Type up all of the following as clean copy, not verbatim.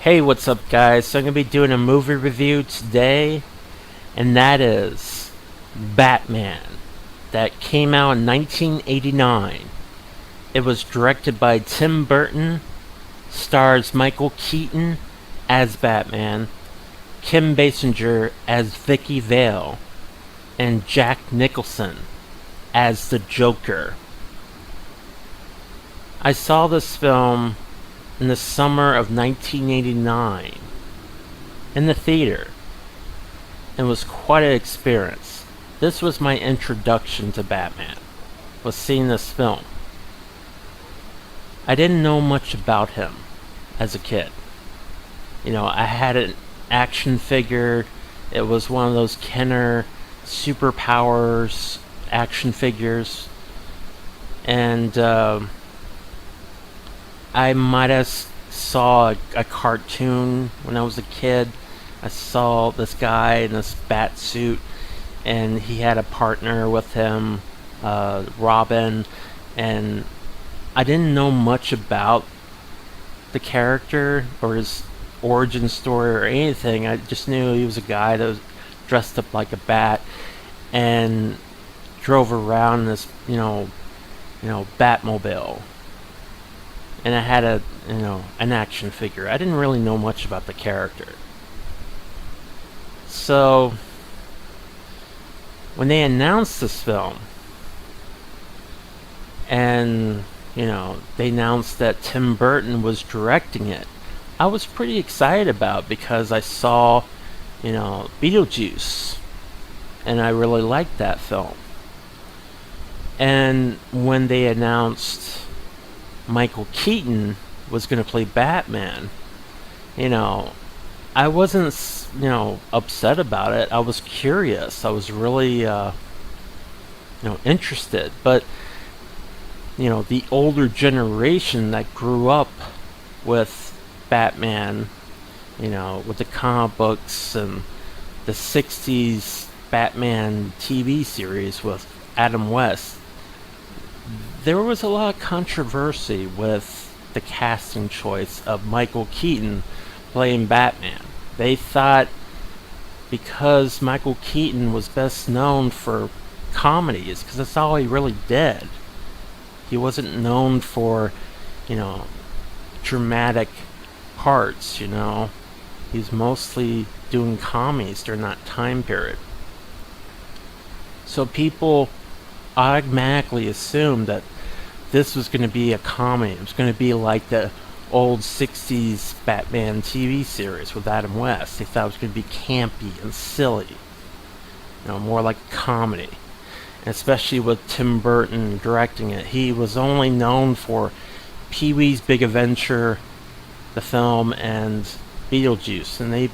Hey, what's up, guys? So I'm going to be doing a movie review today, and that is Batman, that came out in 1989. It was directed by Tim Burton, stars Michael Keaton as Batman, Kim Basinger as Vicky Vale, and Jack Nicholson as the Joker. I saw this film in the summer of 1989 in the theater. It was quite an experience. This was my introduction to Batman, was seeing this film. I didn't know much about him as a kid. I had an action figure. It was one of those Kenner superpowers action figures. And I might have saw a cartoon when I was a kid. I saw this guy in this bat suit, and he had a partner with him, Robin, and I didn't know much about the character or his origin story or anything. I just knew he was a guy that was dressed up like a bat and drove around in this, Batmobile. And I had an action figure. I didn't really know much about the character. So, when they announced this film, and, they announced that Tim Burton was directing it, I was pretty excited about it because I saw, Beetlejuice, and I really liked that film. And when they announced Michael Keaton was going to play Batman, I wasn't, upset about it. I was curious. I was really, interested. But, the older generation that grew up with Batman, with the comic books and the 60s Batman TV series with Adam West, there was a lot of controversy with the casting choice of Michael Keaton playing Batman. They thought because Michael Keaton was best known for comedies, because that's all he really did. He wasn't known for, dramatic parts, He's mostly doing comedies during that time period. So people automatically assumed that this was going to be a comedy. It was going to be like the old 60s Batman TV series with Adam West. They thought it was going to be campy and silly. More like a comedy. And especially with Tim Burton directing it. He was only known for Pee-wee's Big Adventure, the film, and Beetlejuice. And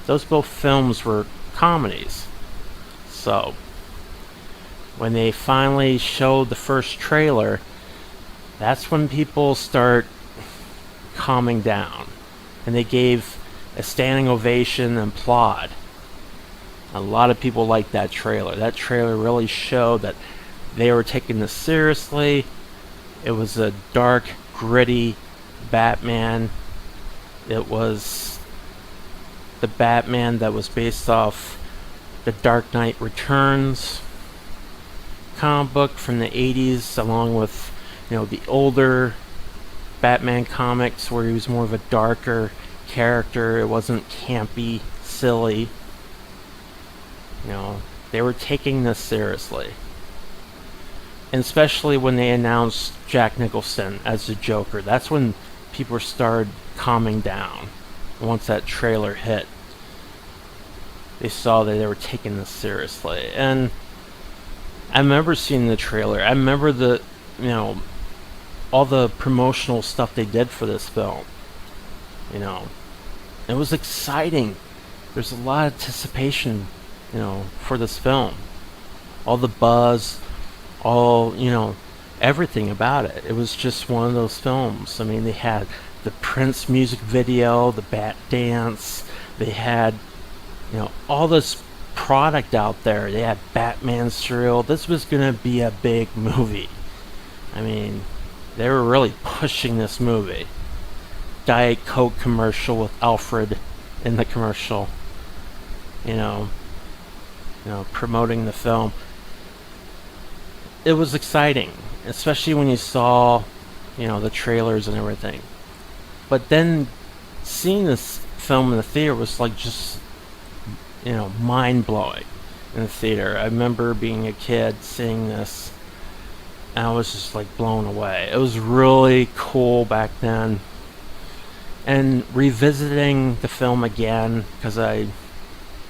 those both films were comedies. So, when they finally showed the first trailer, that's when people start calming down. And they gave a standing ovation and applaud. A lot of people liked that trailer. That trailer really showed that they were taking this seriously. It was a dark, gritty Batman. It was the Batman that was based off The Dark Knight Returns comic book from the 80s, along with the older Batman comics where he was more of a darker character. It wasn't campy, silly. They were taking this seriously. And especially when they announced Jack Nicholson as the Joker, that's when people started calming down. Once that trailer hit, they saw that they were taking this seriously. And I remember seeing the trailer. I remember all the promotional stuff they did for this film. It was exciting. There's a lot of anticipation, for this film. All the buzz, everything about it. It was just one of those films. I mean, they had the Prince music video, the Bat Dance. They had, all this product out there. They had Batman cereal. This was going to be a big movie. I mean, they were really pushing this movie. Diet Coke commercial with Alfred in the commercial, you know, promoting the film. It was exciting, especially when you saw, the trailers and everything. But then seeing this film in the theater was like just, mind blowing in the theater. I remember being a kid seeing this, and I was just like blown away. It was really cool back then. And revisiting the film again, because I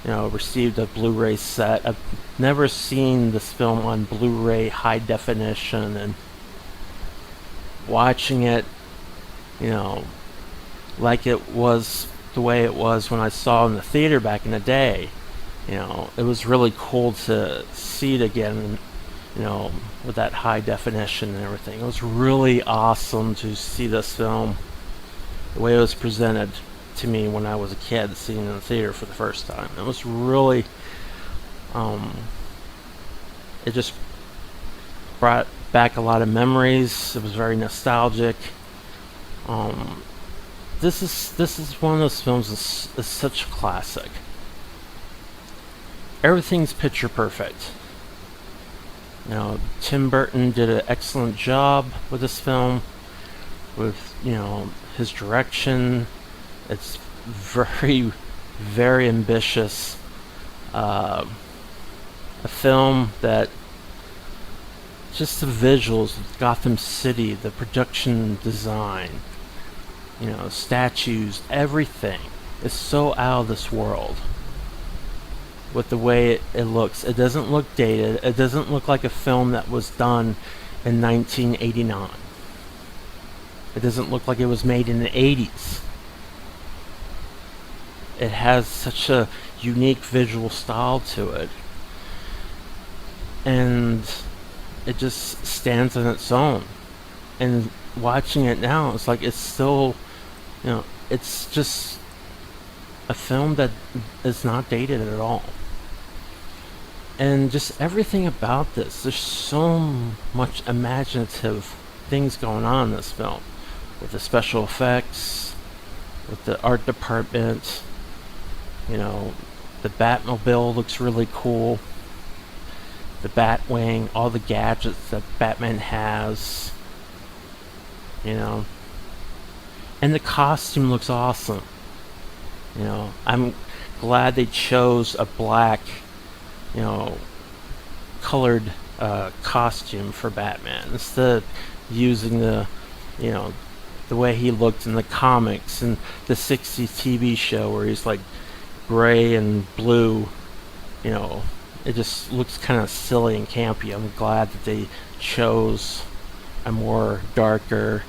received a Blu-ray set. I've never seen this film on Blu-ray high definition, and watching it, like it was the way it was when I saw it in the theater back in the day. It was really cool to see it again, with that high definition and everything. It was really awesome to see this film the way it was presented to me when I was a kid, seeing it in the theater for the first time. It was really, it just brought back a lot of memories. It was very nostalgic. This is one of those films that's such a classic. Everything's picture perfect. Tim Burton did an excellent job with this film, with his direction. It's very, very ambitious. A film that just the visuals of Gotham City, the production design, statues, everything is so out of this world with the way it looks. It doesn't look dated. It doesn't look like a film that was done in 1989. It doesn't look like it was made in the 80s. It has such a unique visual style to it. And it just stands on its own. And watching it now, it's like it's still, it's just a film that is not dated at all. And just everything about this, there's so much imaginative things going on in this film. With the special effects, with the art department, the Batmobile looks really cool. The Batwing, all the gadgets that Batman has, and the costume looks awesome. I'm glad they chose a black, colored costume for Batman instead of using the way he looked in the comics and the 60s TV show where he's like gray and blue. It just looks kind of silly and campy. I'm glad that they chose a more darker,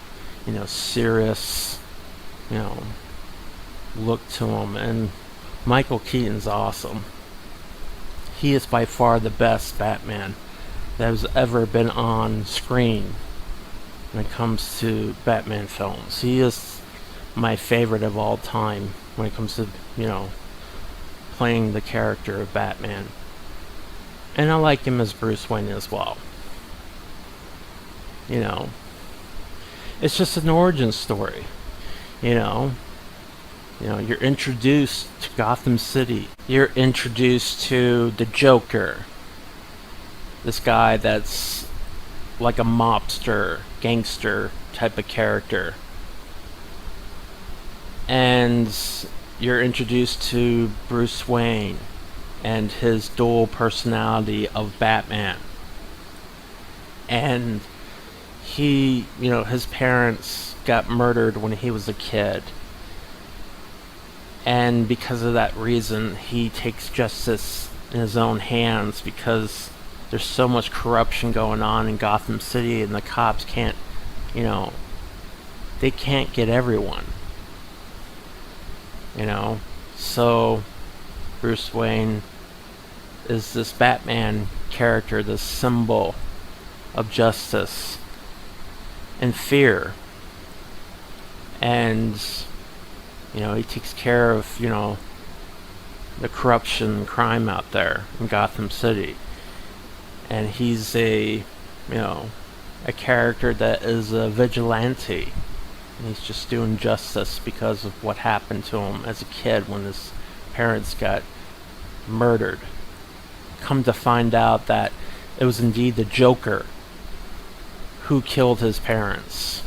serious, look to him. And Michael Keaton's awesome. He is by far the best Batman that has ever been on screen when it comes to Batman films. He is my favorite of all time when it comes to, playing the character of Batman. And I like him as Bruce Wayne as well. It's just an origin story. You're introduced to Gotham City. You're introduced to the Joker. This guy that's like a mobster, gangster type of character. And you're introduced to Bruce Wayne and his dual personality of Batman. And he, his parents got murdered when he was a kid. And because of that reason, he takes justice in his own hands because there's so much corruption going on in Gotham City and the cops can't, they can't get everyone. So Bruce Wayne is this Batman character, this symbol of justice and fear. And, he takes care of, the corruption and crime out there in Gotham City. And he's a character that is a vigilante. And he's just doing justice because of what happened to him as a kid when his parents got murdered. Come to find out that it was indeed the Joker who killed his parents.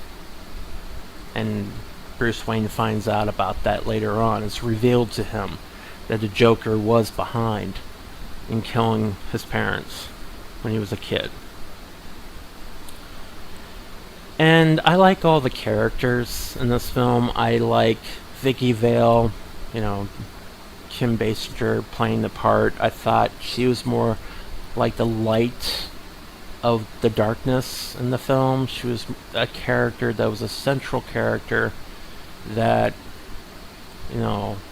And Bruce Wayne finds out about that later on. It's revealed to him that the Joker was behind in killing his parents when he was a kid. And I like all the characters in this film. I like Vicky Vale, Kim Basinger playing the part. I thought she was more like the light of the darkness in the film. She was a character that was a central character that,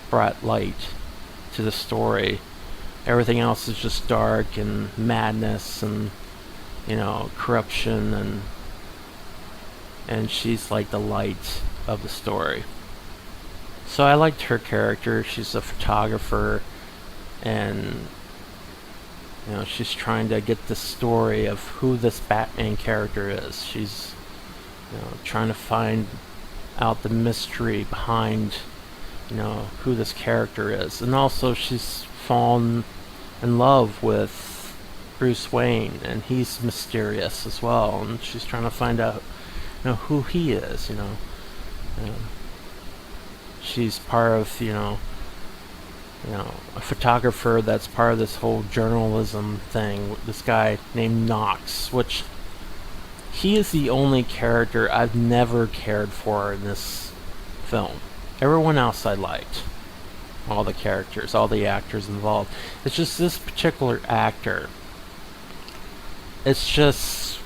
brought light to the story. Everything else is just dark and madness and, corruption, and she's like the light of the story. So I liked her character. She's a photographer, and she's trying to get the story of who this Batman character is. She's trying to find out the mystery behind who this character is. And also she's fallen in love with Bruce Wayne, and he's mysterious as well, and she's trying to find out who he is. She's part of a photographer that's part of this whole journalism thing. This guy named Knox, which he is the only character I've never cared for in this film. Everyone else I liked. All the characters, all the actors involved. It's just this particular actor. It's just,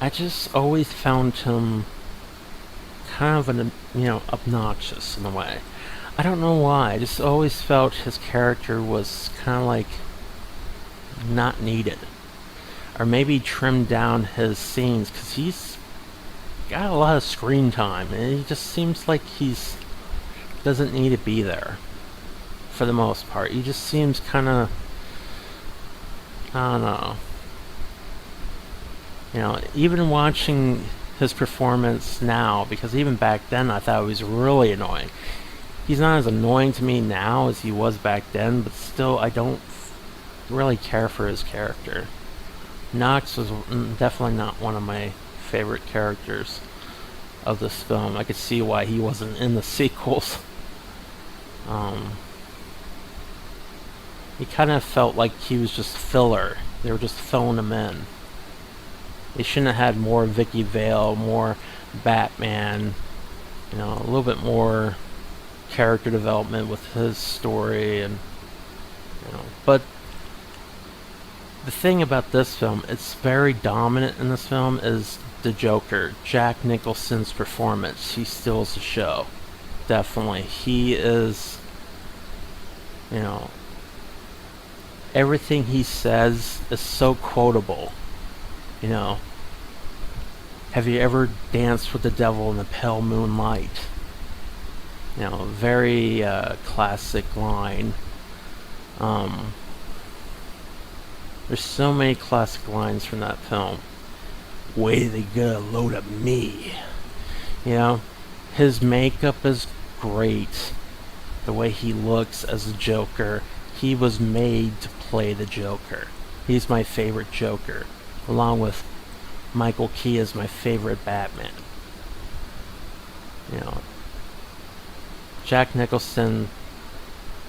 I just always found him kind of obnoxious in a way. I don't know why. I just always felt his character was kind of like not needed. Or maybe trimmed down his scenes, because he's got a lot of screen time, and he just seems like he's doesn't need to be there for the most part. He just seems kind of, I don't know. Even watching his performance now, because even back then I thought he was really annoying. He's not as annoying to me now as he was back then, but still I don't really care for his character. Knox was definitely not one of my favorite characters of this film. I could see why he wasn't in the sequels. He kind of felt like he was just filler. They were just filling him in. They shouldn't have had more Vicky Vale, more Batman, a little bit more character development with his story, and but the thing about this film, it's very dominant in this film, is the Joker. Jack Nicholson's performance. He steals the show. Definitely. He is, everything he says is so quotable. Have you ever danced with the devil in the pale moonlight? Very classic line. There's so many classic lines from that film. Way they get a load of me. His makeup is great. The way he looks as a Joker. He was made to play the Joker. He's my favorite Joker, along with Michael Keaton as my favorite Batman. Jack Nicholson,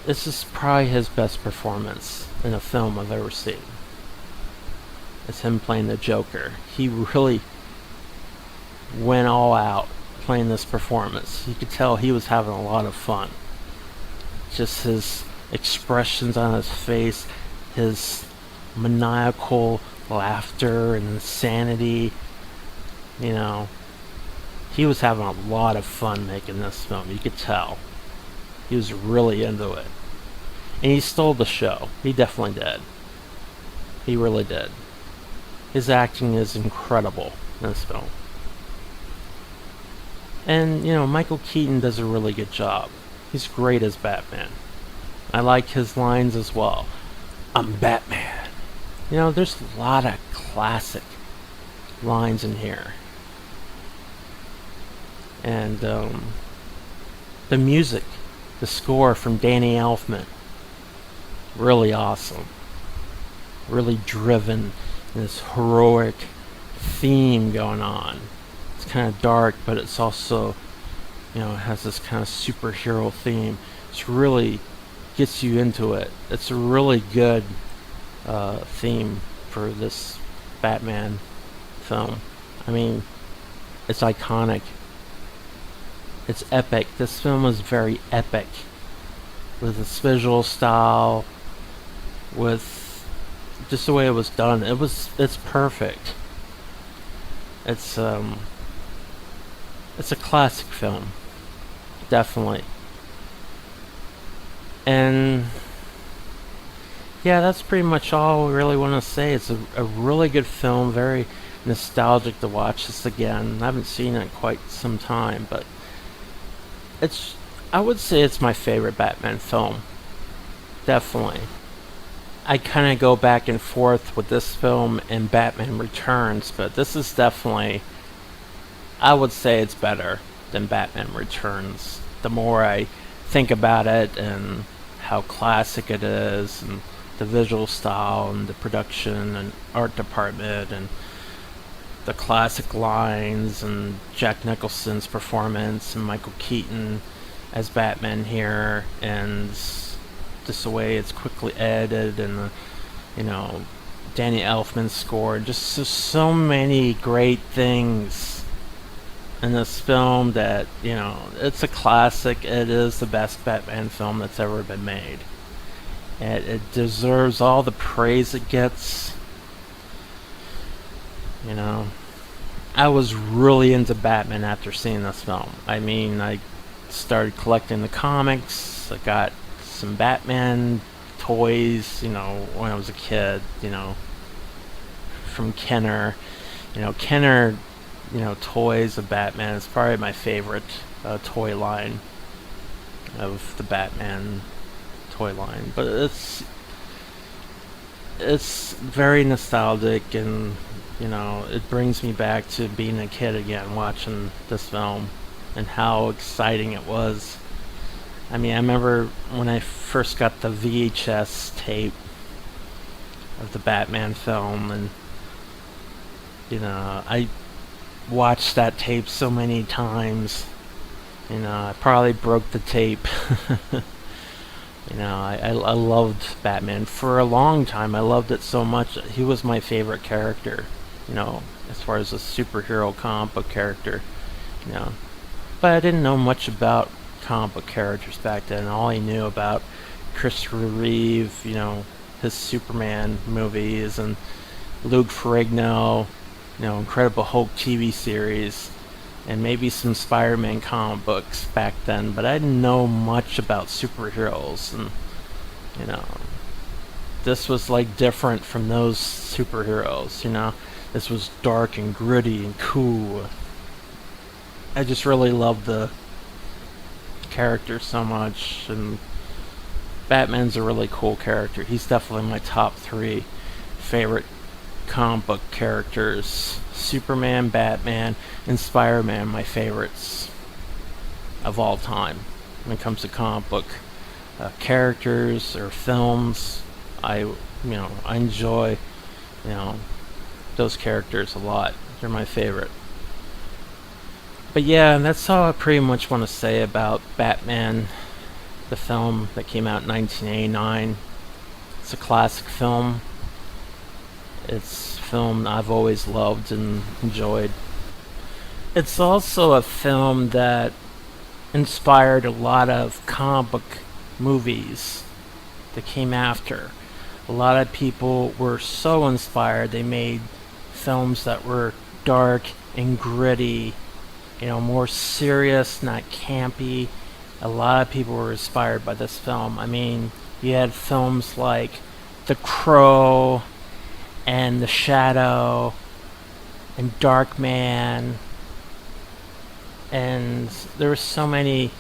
this is probably his best performance in a film I've ever seen. It's him playing the Joker. He really went all out playing this performance. You could tell he was having a lot of fun. Just his expressions on his face, his maniacal laughter and insanity. He was having a lot of fun making this film. You could tell. He was really into it. And he stole the show. He definitely did. He really did. His acting is incredible in this film. And, Michael Keaton does a really good job. He's great as Batman. I like his lines as well. I'm Batman. There's a lot of classic lines in here. And the music, the score from Danny Elfman, really awesome. Really driven, this heroic theme going on. It's kind of dark, but it's also, it has this kind of superhero theme. It's really gets you into it. It's a really good theme for this Batman film. I mean, it's iconic. It's epic. This film is very epic with its visual style, with just the way it was done. It's perfect. It's a classic film, definitely. And yeah, that's pretty much all we really want to say. It's a really good film, very nostalgic to watch this again. I haven't seen it in quite some time, but it's I would say it's my favorite Batman film. Definitely. I kind of go back and forth with this film and Batman Returns, but this is definitely, I would say it's better than Batman Returns. The more I think about it and how classic it is, and the visual style and the production and art department and the classic lines and Jack Nicholson's performance and Michael Keaton as Batman here, and just the way it's quickly edited, and Danny Elfman's score, just so many great things in this film that it's a classic. It is the best Batman film that's ever been made. It deserves all the praise it gets. I was really into Batman after seeing this film. I mean, I started collecting the comics. I got some Batman toys, when I was a kid, from Kenner. Kenner, toys of Batman is probably my favorite toy line of the Batman toy line. But it's very nostalgic, and it brings me back to being a kid again, watching this film, and how exciting it was. I mean, I remember when I first got the VHS tape of the Batman film, and I watched that tape so many times. I probably broke the tape. I loved Batman for a long time. I loved it so much. He was my favorite character, as far as a superhero comic book character, you know. But I didn't know much about comic book characters back then. All I knew about Christopher Reeve, his Superman movies, and Luke Ferrigno, Incredible Hulk TV series, and maybe some Spider-Man comic books back then. But I didn't know much about superheroes, and this was like different from those superheroes. This was dark and gritty and cool. I just really loved the character so much, and Batman's a really cool character. He's definitely my top 3 favorite comic book characters. Superman, Batman, and Spider-Man, my favorites of all time when it comes to comic book characters or films. I enjoy those characters a lot. They're my favorite. But yeah, that's all I pretty much want to say about Batman, the film that came out in 1989. It's a classic film. It's a film I've always loved and enjoyed. It's also a film that inspired a lot of comic book movies that came after. A lot of people were so inspired, they made films that were dark and gritty, more serious, not campy. A lot of people were inspired by this film. I mean, you had films like The Crow and The Shadow and Darkman, and there were so many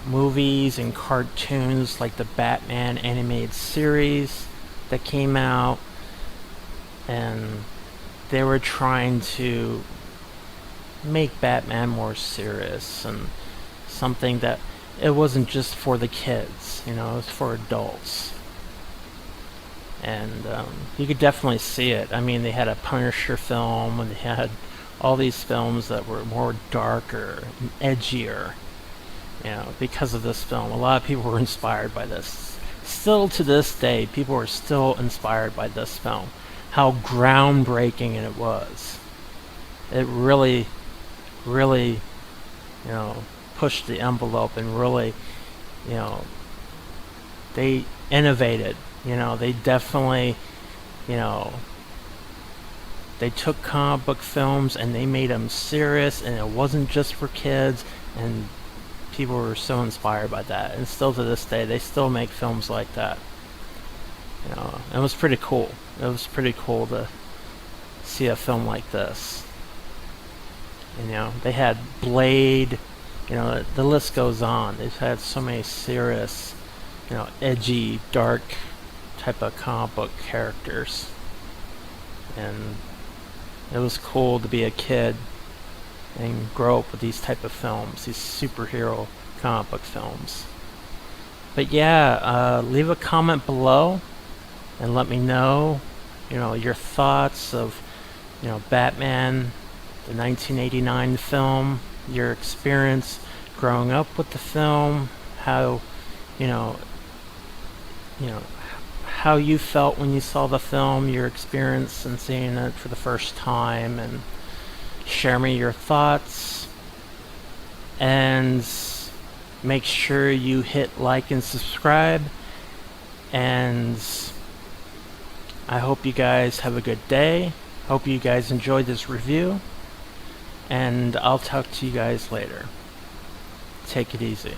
movies and cartoons like the Batman animated series that came out, and they were trying to make Batman more serious and something that it wasn't just for the kids, it was for adults. And you could definitely see it. I mean, they had a Punisher film, and they had all these films that were more darker and edgier, because of this film. A lot of people were inspired by this. Still to this day, people are still inspired by this film. How groundbreaking it was. It really, really, pushed the envelope and really, they innovated. They definitely, they took comic book films and they made them serious, and it wasn't just for kids, and people were so inspired by that. And still to this day, they still make films like that. It was pretty cool. It was pretty cool to see a film like this. They had Blade, the list goes on. They've had so many serious, edgy, dark type of comic book characters. And it was cool to be a kid and grow up with these type of films, these superhero comic book films. But yeah, leave a comment below and let me know, your thoughts of, Batman, the 1989 film, your experience growing up with the film, how, how you felt when you saw the film, your experience in seeing it for the first time, and share me your thoughts. And make sure you hit like and subscribe. And I hope you guys have a good day. Hope you guys enjoyed this review. And I'll talk to you guys later. Take it easy.